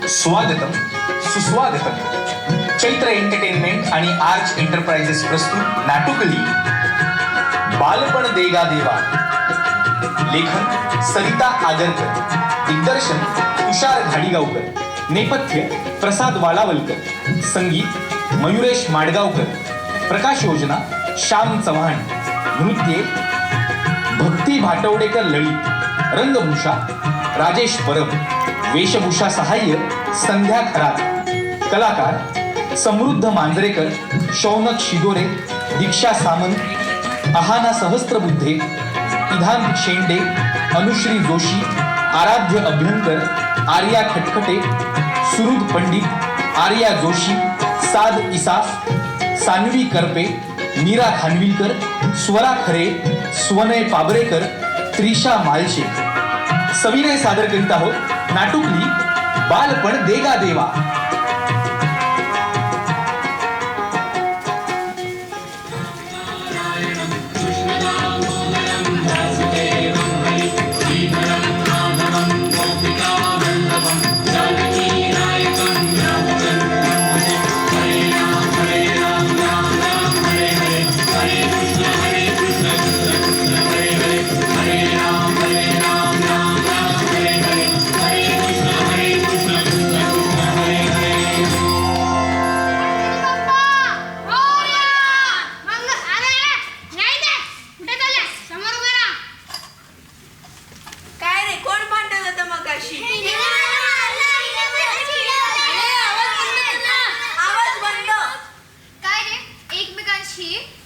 स्वागतम सुस्वागतम. चैत्र एंटरटेनमेंट आणि आर्च एंटरप्राइजेस प्रस्तुत नाटुकली बालपण देगा देवा. लेखन सरिता आगरकर, दिग्दर्शन तुषार घाडीगावकर, नेपथ्य प्रसाद वालावलकर, संगीत मयुरेश माडगावकर, प्रकाश योजना श्याम चव्हाण, नृत्ये भक्ती भाटवडेकर ललित, रंगभूषा राजेश परब, वेशभूषा सहाय्य संध्या खरात, कलाकार समृद्ध मांजरेकर, शौनक शिदोरे, दीक्षा सामंत, अहाना सहस्त्रबुद्धे, इधान शेंडे, अनुश्री जोशी, आराध्य अभ्यंकर, आर्या खटखटे, सुरुद पंडित, आर्या जोशी, साद इसाफ, सान्वी करपे, मीरा खानविलकर, स्वरा खरे, स्वनय पाबरेकर, त्रिशा मालशे. सविनय सादर करीत आहोत नाटुकली बालपण देगा देवा.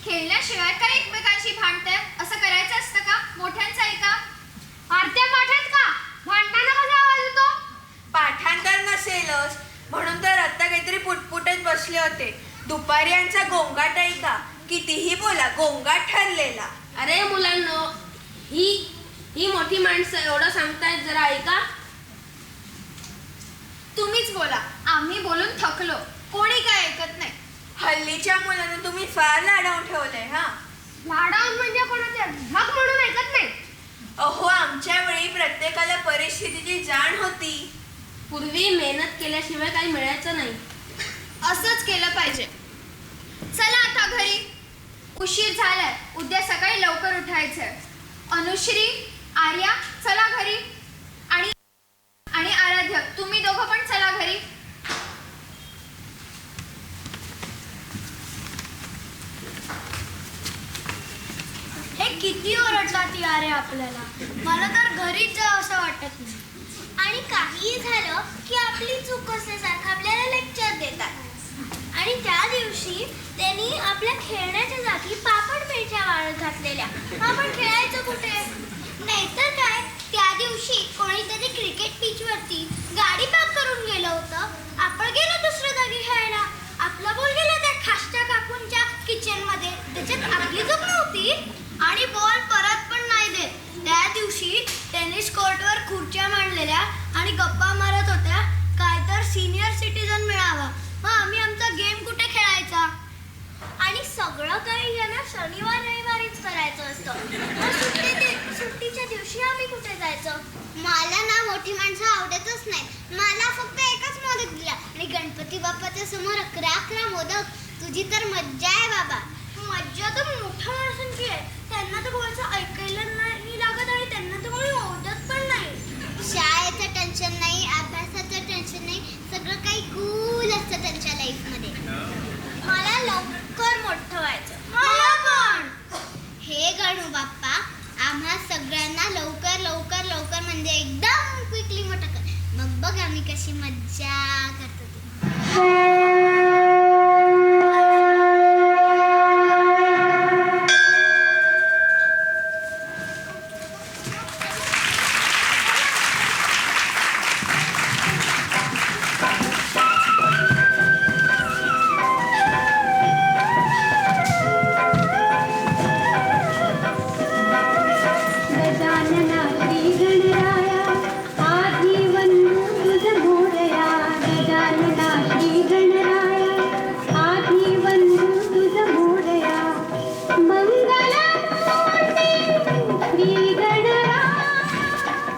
खेळण्याशिवाय काय एकमेकांशी भांडते असं करायचं असतं का? मोठ्यांचं ऐका. आरत्या पाठात का भांडताना कसा आवाज येतो? पाठांतर नसेलच म्हणून तर आता काहीतरी पुटपुटत बसले होते. दुपारी यांचा गोंगाट ऐका. कितीही बोला गोंगाट ठरलेला. अरे मुलांनो, ही मोठी माणसं एवढं सांगतायत, जरा ऐका. तुम्हीच बोला, आम्ही बोलून थकलो. कोणी काय ऐकत नाही. हल्लीच्या मुलांना तुम्ही फार लाडावून ठेवलंय. हा, लाडावून म्हणजे कोणाच्या झक म्हणून ऐकत नाही. अहो, आमच्या वेळी प्रत्येकाला परिस्थितीची जाण होती. पूर्वी मेहनत केल्याशिवाय काही मिळायचं नाही. असंच केलं पाहिजे. चला आता घरी, उशीर झालाय. उद्या सकाळी लवकर उठायचंय. अनुश्री, आर्या चला घरी. आणि आराध्य, तुम्ही दोघं पण चला घरी. हे किती ओरडतात यारे आपल्याला. मला तर घरीच जावं असं वाटत नाही. आणि काहीही झालं की आपली चूक असल्यासारखं आपल्याला लेक्चर देतात. आणि त्या दिवशी त्यांनी आपल्या खेळण्याच्या जागी पापड मिरच्या वाळत घातलेल्या. आपण खेळायचं कुठे? नाहीतर काय, त्या दिवशी कोणीतरी क्रिकेट पिचवरती गाडी पार्क करून गेलं होतं. आपण गेलो दुसऱ्या जागी खेळायला. आपला बॉल गेला त्या खासच्या काकूंच्या किचन मध्ये. त्याच्यात आपली चूक नव्हती. आणि बॉल परत पण नाही देत. त्या दिवशी टेनिस कोर्टवर खुर्च्या मांडलेल्या आणि गप्पा मारत होत्या काय तर सिनियर सिटीजन मिळावा. मग आम्ही आमचा गेम कुठे खेळायचा? आणि सगळं काही यांना शनिवार रविवारीच करायचं असतं. सुट्टीच्या दिवशी आम्ही कुठे जायचं? मला ना मोठी माणसं आवडतच नाही. मला फक्त एकच मोदक दिला आणि गणपती बाप्पाच्या समोर 11 मोदक. तुझी तर मज्जा आहे बाबा. मज्जा तर मोठ्या माणसांची आहे. त्यांना तर कोणाचं ऐकायला नाही लागत आणि त्यांना तर कोणी ओरडत पण नाही. शाळेचं टेन्शन नाही, अभ्यासाचं टेन्शन नाही, सगळं काही कूल असतं त्यांच्या लाईफमध्ये. मला लवकर मोठं व्हायचं. मला पण. हे गणू बाप्पा, आम्हा सगळ्यांना लवकर लवकर लवकर म्हणजे एकदम क्विकली मोठं कर. मग बघ आम्ही कशी मज्जा करतो ते.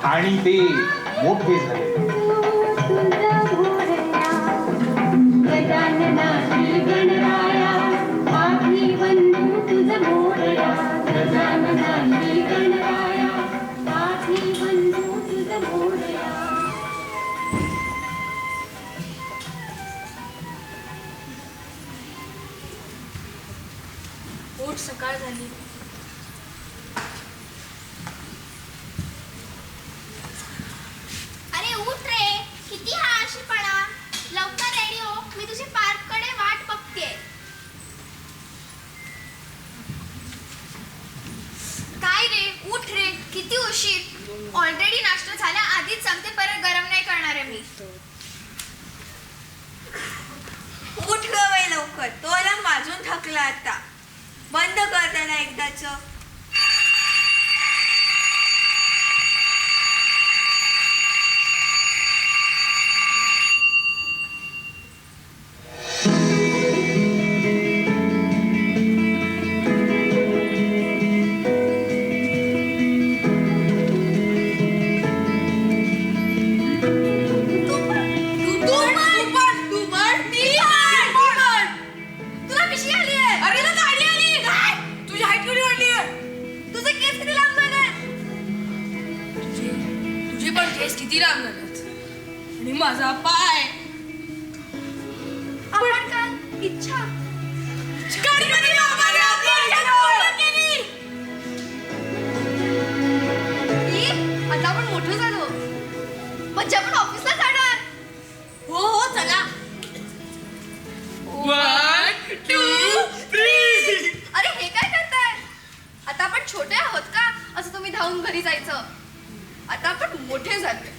आणि ते मोठे झाले. किती उशीर. ऑलरेडी नाश्ता झाला, आधीच सांगते, परत गरम नाही करणार आहे मी. उठ ग बाई लवकर, तो अलार्म वाजून थकला आता. बंद कर त्याला एकदाच. तुला पिशवी आली आहे. अरे ना गाडी आली. काय? तुझी हाईट किती वाढली आहे? तुझे केस किती लांब झाले. तुझी पण केस किती लांब झाल्यात. आणि माझा पाय. आपण काय इच्छा आता आपण मोठं झालो, म्हणजे आपण ऑफिसला जाणार. हो हो चला. 1, 2, 3. अरे हे काय करताय. आता आपण छोटे आहोत का असं तुम्ही धावून घरी जायचं. आता आपण मोठे झालोय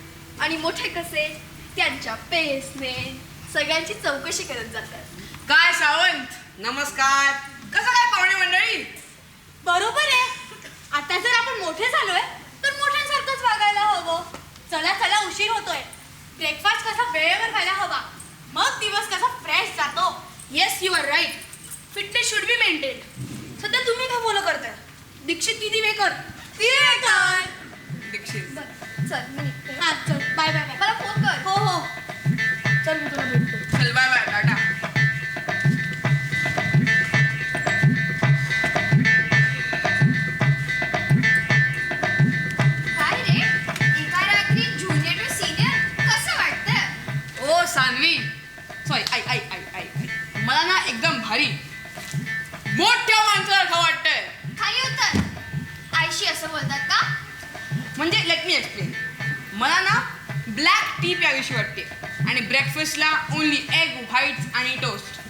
आणि मोठे कसे, त्यांच्या पेसने सगळ्यांची चौकशी करत जातात. काय सावंत, नमस्कार. कसं काय पाहुणे मंडळी. बरोबर आहे. आता जर आपण मोठे झालोय तर मोठ्यांसारखंच वागायला हवं. चला चला, उशीर होतोय. ब्रेकफास्ट कसा वेळेवर व्हायला हवा, मग दिवस कसा फ्रेश जातो. Yes you are right. Fitness should be maintain. सध्या तुम्ही काय फॉलो करताय. दीक्षित किती वेकर. दीक्षित. चल मी निघते. हा चल, बाय बाय बाय. मला फोन कर. हो हो. चल मी तुला भेटतो. चल बाय बाय टाटा. काय रे, एका रात्री ज्युनियर टू सिनियर कसं वाटतं. ओ सान्वी, सॉरी आई मला ना एकदम भारी मोठ्या माणसासारखं वाटतंय. खाली उतर. आईशी असं बोलतात का. म्हणजे लेट मी एक्सप्लेन. मला ना ब्लॅक टी प्यावीशी वाटते आणि ब्रेकफास्टला ओनली एग व्हाईट्स आणि टोस्ट.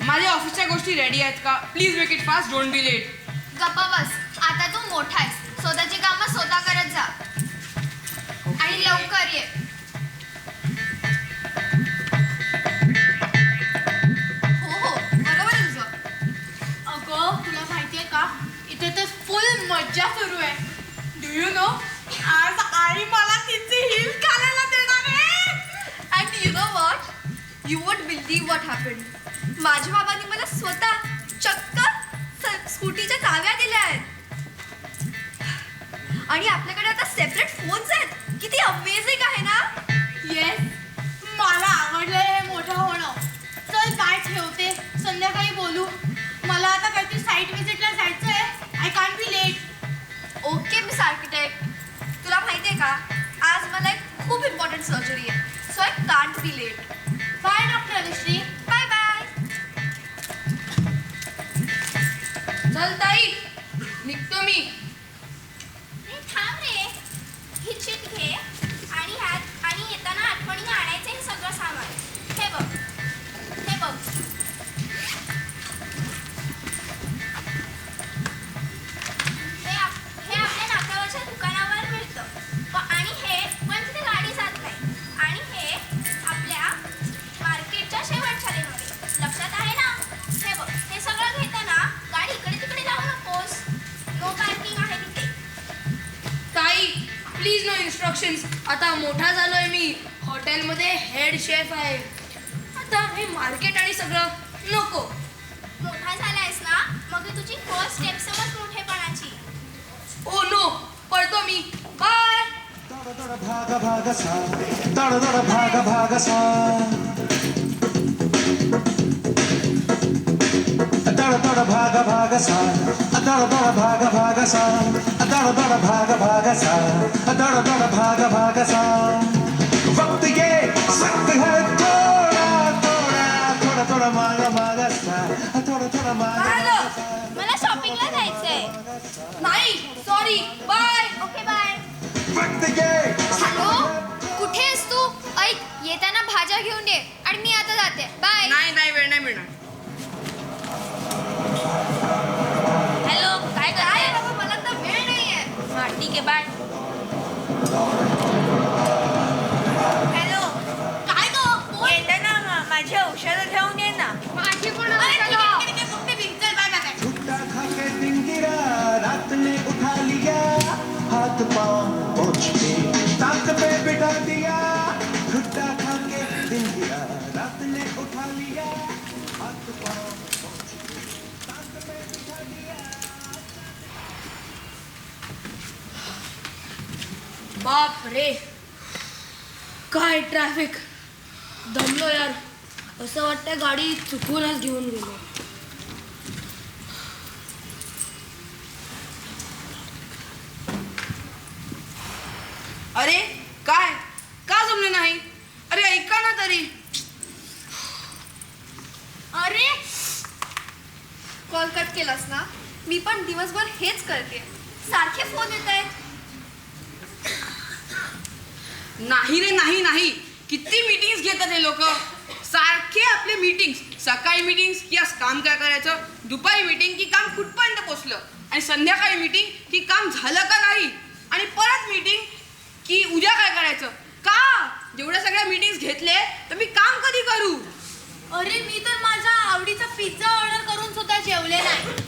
माझ्या ऑफिसच्या गोष्टी रेडी आहेत का. Please make it fast, don't be late. गप्पा बस. आता तू मोठा आहेस, स्वतःची कामं स्वतः करत जा आणि लवकर ये. हो हो बरोबर आहे तुझं. अगं तुला माहितीये का, इथे तर फुल मज्जा सुरू आहे. डू यू नो, आज आई मला तिचे हिल्स घालायला देणार आहे. And you know what, you won't believe what happened. माझ्या बाबांनी मला स्वतः चक्क स्कूटीच्या चाव्या दिल्या आहेत. आणि आपल्याकडे आता सेपरेट फोन्स आहेत. किती अमेझिंग आहे ना. येस, मला आवडलंय हे मोठं होणं. चल काय ठेवते, संध्याकाळी बोलू. मला आता काहीतरी साईट व्हिजिटला जायचं आहे. I can't be late. Okay miss architect, तुला माहिती आहे का, आज मला एक खूप इम्पॉर्टंट सर्जरी आहे, so I can't be late. Bye doctor Anushree. Bye bye. चल ताई, निघतो मी. थांब रे, ही चिट घे आणि ह्यात आणि येताना आठवणीने आणायचं हे सगळं सामान. हे बघ, हे बघ. हे आपल्या नाक्यावरच्या दुकानावर मिळतं. आणि हे पण तिथे गाडी जात नाही. आणि हे आपल्या मार्केटच्या शेवटच्या लेनमध्ये. लक्षात आहे ना. हे बघ, हे सगळं घेताना गाडी इकडे तिकडे लावू नकोस. नो पार्किंग आहे तिथे. ताई प्लीज नो इन्स्ट्रक्शन्स. आता मोठा झालोय मी, हॉटेलमध्ये हेड शेफ आहे. आता हे मार्केट आणि सगळं नको. मोठा झालायस ना, मग ही तुझी फर्स्ट स्टेप समज मोठेपणाची. ओ नो, पळतो मी. बाय. भाग भाग सा दड दड भाग भाग सा दड दड भाग भाग सा दड दड भाग भाग सा दड दड भाग भाग सा दड दड भाग भाग सा. वक्त ये सख्त है, थोड़ा थोड़ा थोड़ा थोड़ा माग माग सा थोड़ा थोड़ा माग. मला शॉपिंगला जायचंय. नाही सॉरी. बाय. Okay bye. वक्त ये हॅलो, कुठे आहेस तू. ऐक, येताना भाज्या घेऊन ये आणि मी आता जाते. बाय. नाही वेळ नाही मिळणार. हॅलो, काय काय आहे बाबा, मला तर वेळ नाहीये. हा ठीक आहे, बाय. हॅलो, काय गं? येताना माझी औषधं घेऊन ये ना. माझी पण अरे, औषधं. ठीक आहे, मग ते बिंचल बाय बाय. छुट्टा खाके दिन गिरा रात ने उठा लिया हाथ पांव पहुंच के ताक पे बिठा दिया छुट्टा खाके दिन गिरा रात ने उठा लिया हाथ पांव पहुंच के ताक पे बिठा दिया. बाप रे, काय ट्रॅफिक. दमलो यार. असं वाटतंय गाडी चुकूनच घेऊन गेलो. अरे काय का जमले नाही? अरे ऐका ना तरी. अरे कॉल कट केलास ना? मी पण दिवसभर हेच करते. सारखे फोन येत आहेत. नाही रे, नाही नाही. किती मीटिंग्स घेतात हे लोक. सारखे आपले मीटिंग्स. सकाळी मीटिंग्स की आज काम काय करायचं, दुपारी मीटिंग की काम कुठपर्यंत पोचलं, आणि संध्याकाळी मीटिंग की काम झालं का नाही, आणि परत मीटिंग की उद्या काय करायचं. का जेवढ्या सगळ्या मीटिंग्स घेतले तर मी काम कधी करू. अरे, मी तर माझ्या आवडीचा पिझ्झा ऑर्डर करून सुद्धा जेवले नाही.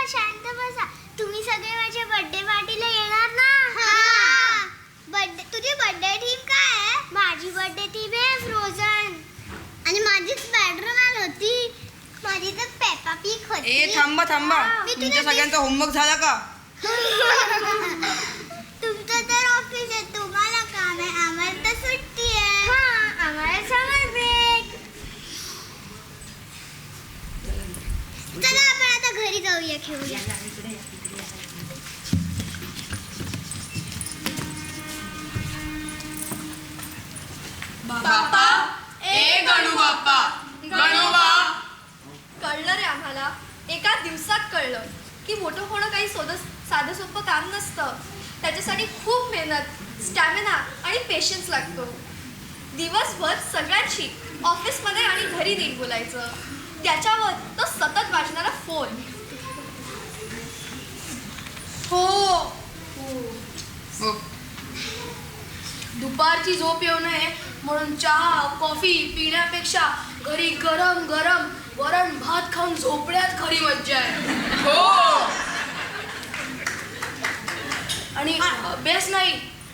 शांत बसा. तुम्ही सगळे माझ्या बर्थडे पार्टीला येणार ना? तुझी बर्थडे थीम काय आहे? माझी बर्थडे थीम आहे फ्रोझन. आणि माझी स्पायडरमॅन होती. माझी तर पेपा पिग होती. ए थांबा थांबा. मी तुला तुमच्या सगळ्यांचा होमवर्क झाला का? तुमचं तर ऑफिस आहे, तुम्हाला काम आहे, आम्हाला तर सुट्टी आहे. आम्हाला समर ब्रेक. चला आपण आता घरी जाऊया, खेळूया. बाप्पा ए गणू बाप्पा गणोबा. कळलं रे आम्हाला. एका दिवसात कळलं की मोठं होणं काही साधं सोपं काम नसतं. त्याच्यासाठी खूप मेहनत, स्टॅमिना आणि पेशन्स लागतो. दिवसभर सगळ्यांशी ऑफिसमध्ये आणि घरी नीट बोलायचं. त्याच्यावर तो सतत वाजणारा फोन. हो. दुपारची झोप येऊ नये म्हणून चहा कॉफी पिण्यापेक्षा घरी गरम गरम वरण भात खाऊन झोपण्यात खरी मज्जा आहे. हो. आणि अभ्यास नाही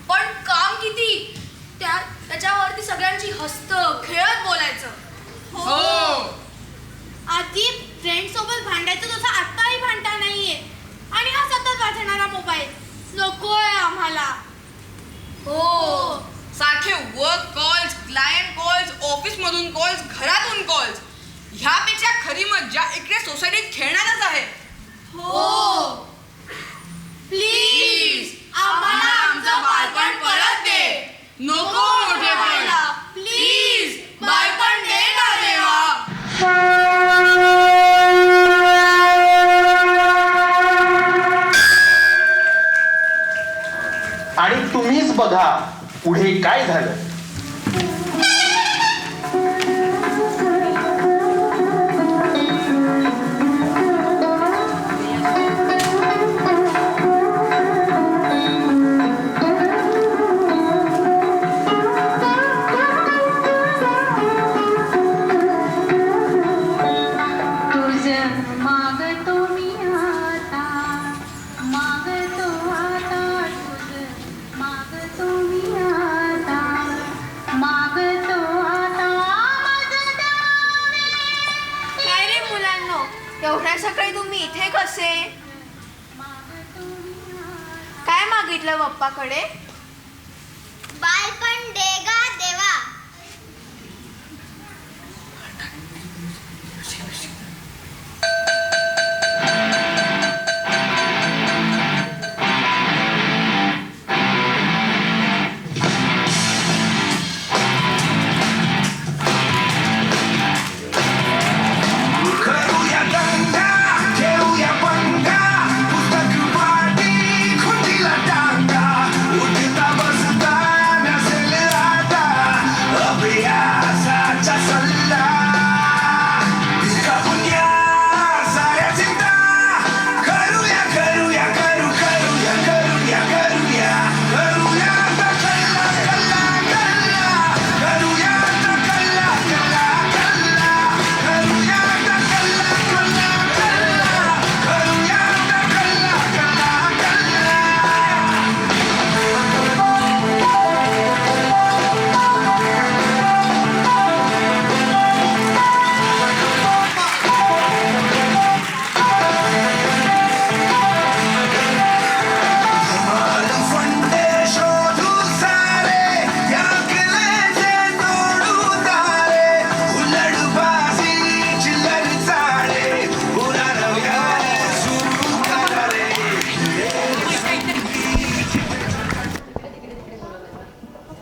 पण काम किती. त्याच्यावरती सगळ्यांची हसत खेळत बोलायचं. हो. आधी फ्रेंड सोबत भांडायचं तसं आत्ताही भांडता नाहीये. आणि हा सतत वाजणारा मोबाईल नकोय आम्हाला. हो. सारखे work calls, client calls, office मधून कॉल्स, घरातून कॉल्स. ह्यापेक्षा खरी मज्जा इकडे सोसायटीत खेळणारच आहे. हो. प्लीज आम्हाला आमचं बालपण परत दे. नको मोठेपण. प्लीज बालपण दे ना देवा. आणि तुम्हीच बघा पुढे काय झालं. काय रे मुलांनो, एवढ्या सकाळी तुम्ही इथे कसे? काय मागितलं बाप्पाकडे?